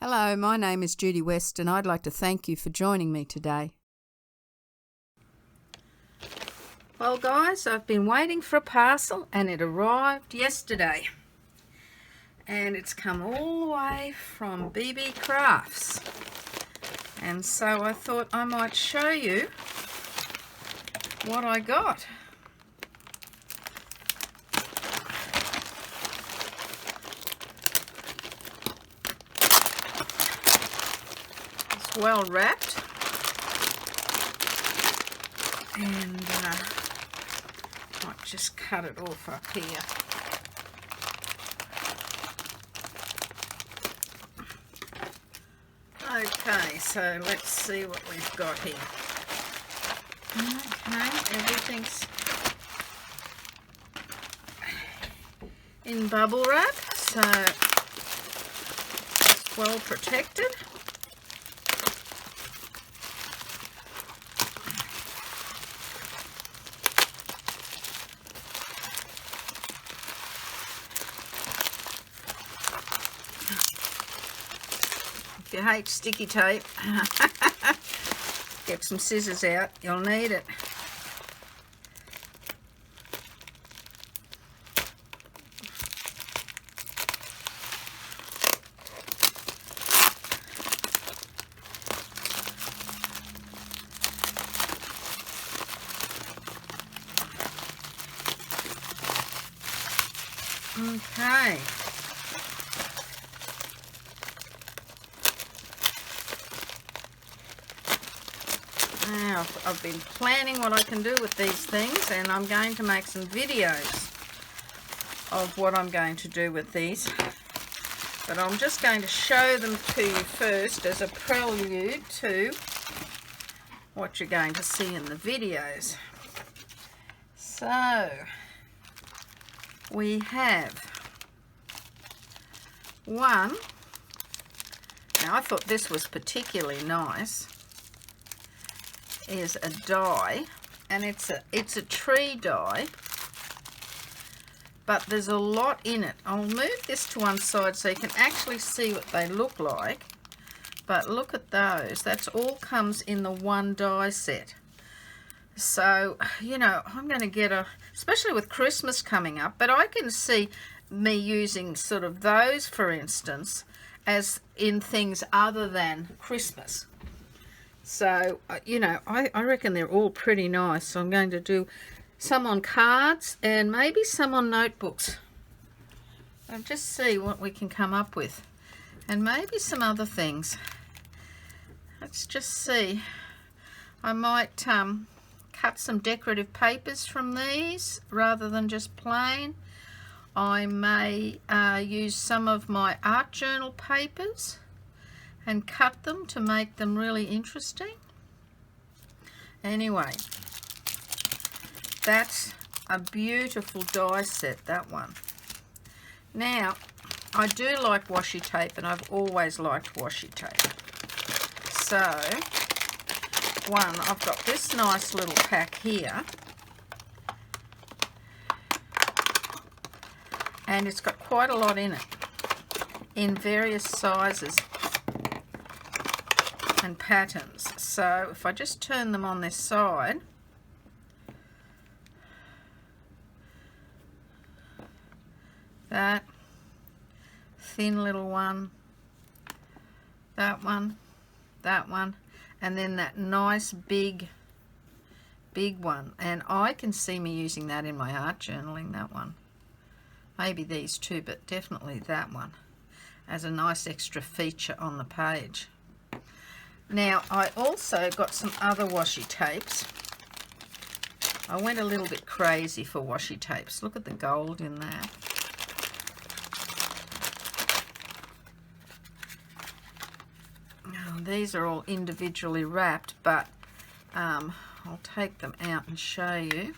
Hello, my name is Judy West and I'd like to thank you for joining me today. Well guys, I've been waiting for a parcel and it arrived yesterday. And it's come all the way from Beebeecraft. And so I thought I might show you what I got. Well wrapped, and might just cut it off up here. Okay, so let's see what we've got here. Okay, everything's in bubble wrap, so it's well protected. If you hate sticky tape, get some scissors out, you'll need it. Okay. Now, I've been planning what I can do with these things, and I'm going to make some videos of what I'm going to do with these. But I'm just going to show them to you first as a prelude to what you're going to see in the videos. So, we have one. Now, I thought this was particularly nice. Is a die, and it's a tree die, but there's a lot in it. I'll move this to one side so you can actually see what they look like. But look at those. That's all comes in the one die set. So, you know, I'm going to get especially with Christmas coming up, but I can see me using sort of those, for instance, as in things other than Christmas. So, you know, I reckon they're all pretty nice. So I'm going to do some on cards and maybe some on notebooks. I'll just see what we can come up with. And maybe some other things. Let's just see. I might cut some decorative papers from these rather than just plain. I may use some of my art journal papers and cut them to make them really interesting. Anyway, that's a beautiful die set, that one. Now, I do like washi tape, and I've always liked washi tape. So, I've got this nice little pack here, and it's got quite a lot in it, in various sizes and patterns. So if I just turn them on this side, that thin little one, that one, and then that nice big one, and I can see me using that in my art journaling, that one. Maybe these two, but definitely that one as a nice extra feature on the page. Now, I also got some other washi tapes. I went a little bit crazy for washi tapes. Look at the gold in that. Oh, these are all individually wrapped, but I'll take them out and show you.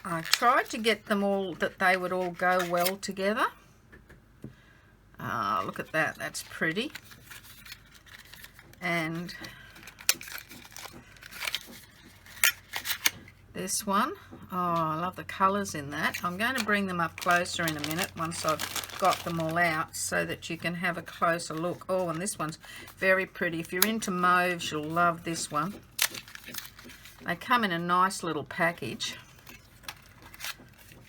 I tried to get them all that they would all go well together. Look at that, that's pretty. And This one, oh, I love the colours in that. I'm going to bring them up closer in a minute once I've got them all out so that you can have a closer look. Oh, and this one's very pretty. If you're into mauves, you'll love this one. They come in a nice little package.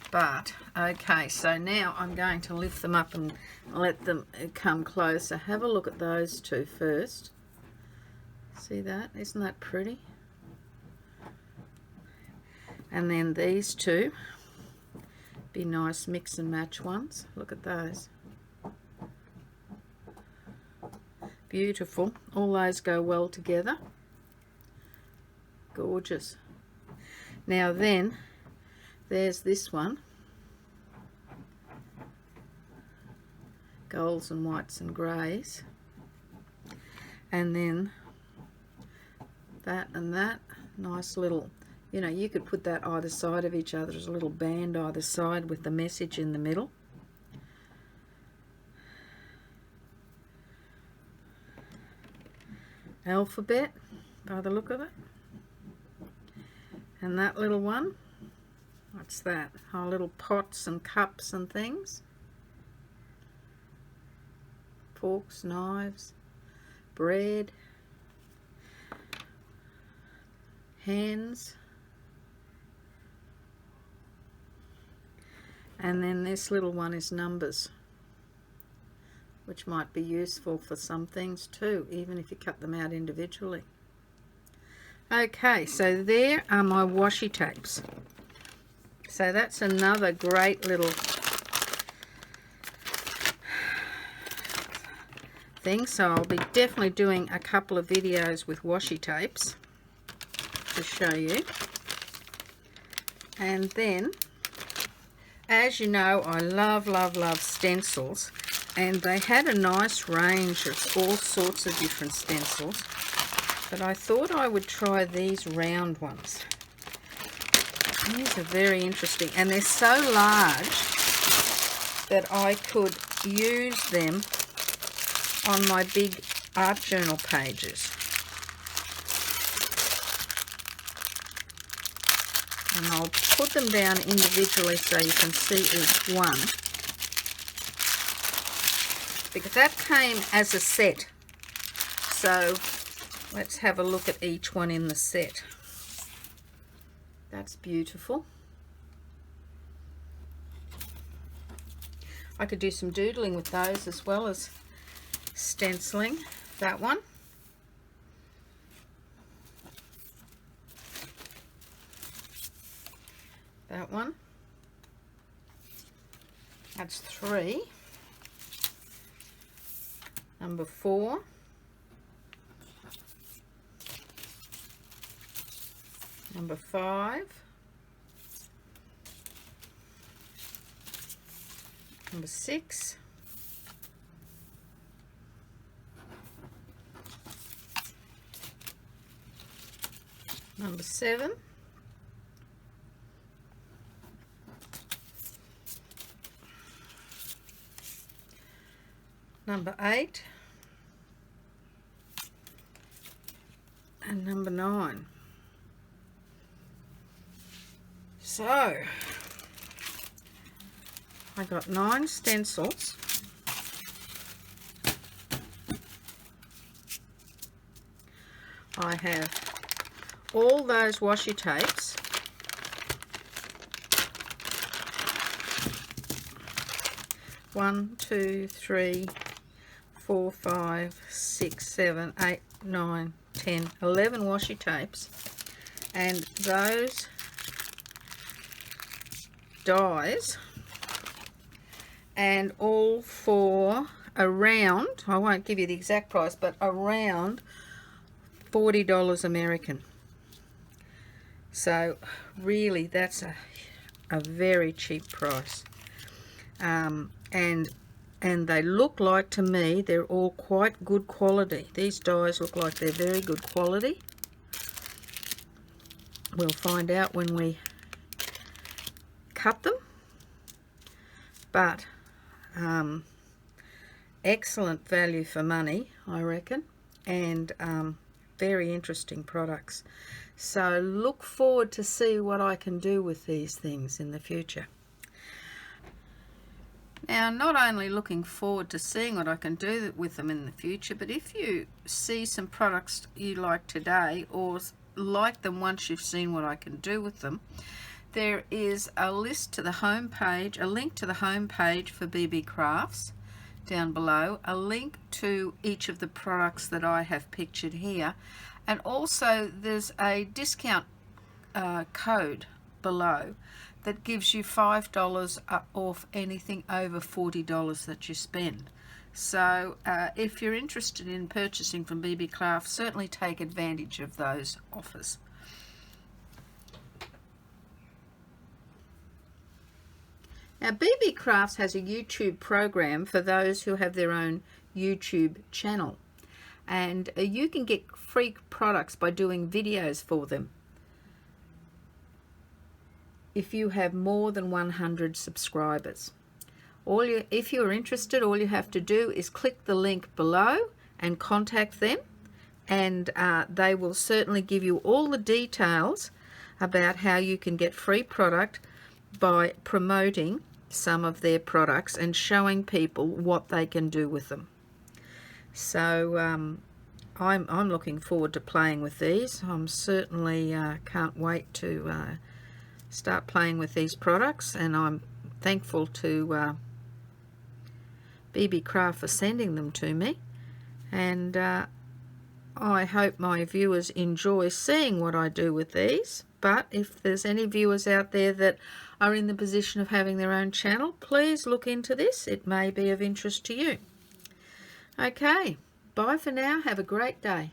But, okay, so now I'm going to lift them up and let them come closer. Have a look at those two first. See that? Isn't that pretty? And then these two, be nice mix and match ones. Look at those. Beautiful. All those go well together. Gorgeous. Now then, there's this one. Golds and whites and greys. And then that and that. Nice little, you know, you could put that either side of each other as a little band either side with the message in the middle. Alphabet, by the look of it. And that little one, what's that? Our little pots and cups and things. Forks, knives, bread, hands. And then this little one is numbers, which might be useful for some things too, even if you cut them out individually. Okay, so there are my washi tapes. So that's another great little thing. So I'll be definitely doing a couple of videos with washi tapes to show you. And then, as you know, I love stencils, and they had a nice range of all sorts of different stencils, but I thought I would try these round ones. These are very interesting, and they're so large that I could use them on my big art journal pages. And I'll put them down individually so you can see each one, because that came as a set. So let's have a look at each one in the set. That's beautiful. I could do some doodling with those as well as stenciling. That one. That one. That's 3. Number 4. Number 5. Number 6. Number 7. Number 8. And number 9. So, I got 9 stencils. I have all those washi tapes. One, 2, 3, 4, 5, 6, 7, 8, 9, 10, 11 washi tapes, and those dies, and all for around, I won't give you the exact price, but around $40 American. So really that's a very cheap price. And they look like, to me, they're all quite good quality. These dies look like they're very good quality. We'll find out when we cut them. But excellent value for money, I reckon, and very interesting products. So look forward to see what I can do with these things in the future. Now, not only looking forward to seeing what I can do with them in the future, but if you see some products you like today or like them once you've seen what I can do with them, there is a list to the home page, a link to the home page for Beebeecrafts down below, a link to each of the products that I have pictured here, and also there's a discount code below that gives you $5 off anything over $40 that you spend. So if you're interested in purchasing from Beebeecraft, certainly take advantage of those offers. Now, Beebeecrafts has a YouTube program for those who have their own YouTube channel, and you can get free products by doing videos for them. If you have more than 100 subscribers, if you're interested, all you have to do is click the link below and contact them, and they will certainly give you all the details about how you can get free product by promoting some of their products and showing people what they can do with them. So I'm looking forward to playing with these. I'm certainly can't wait to start playing with these products, and I'm thankful to Beebeecraft for sending them to me, and I hope my viewers enjoy seeing what I do with these. But if there's any viewers out there that are in the position of having their own channel, please look into this. It may be of interest to you. Okay, bye for now. Have a great day.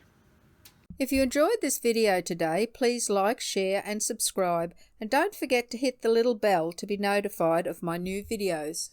If you enjoyed this video today, please like, share and subscribe, and don't forget to hit the little bell to be notified of my new videos.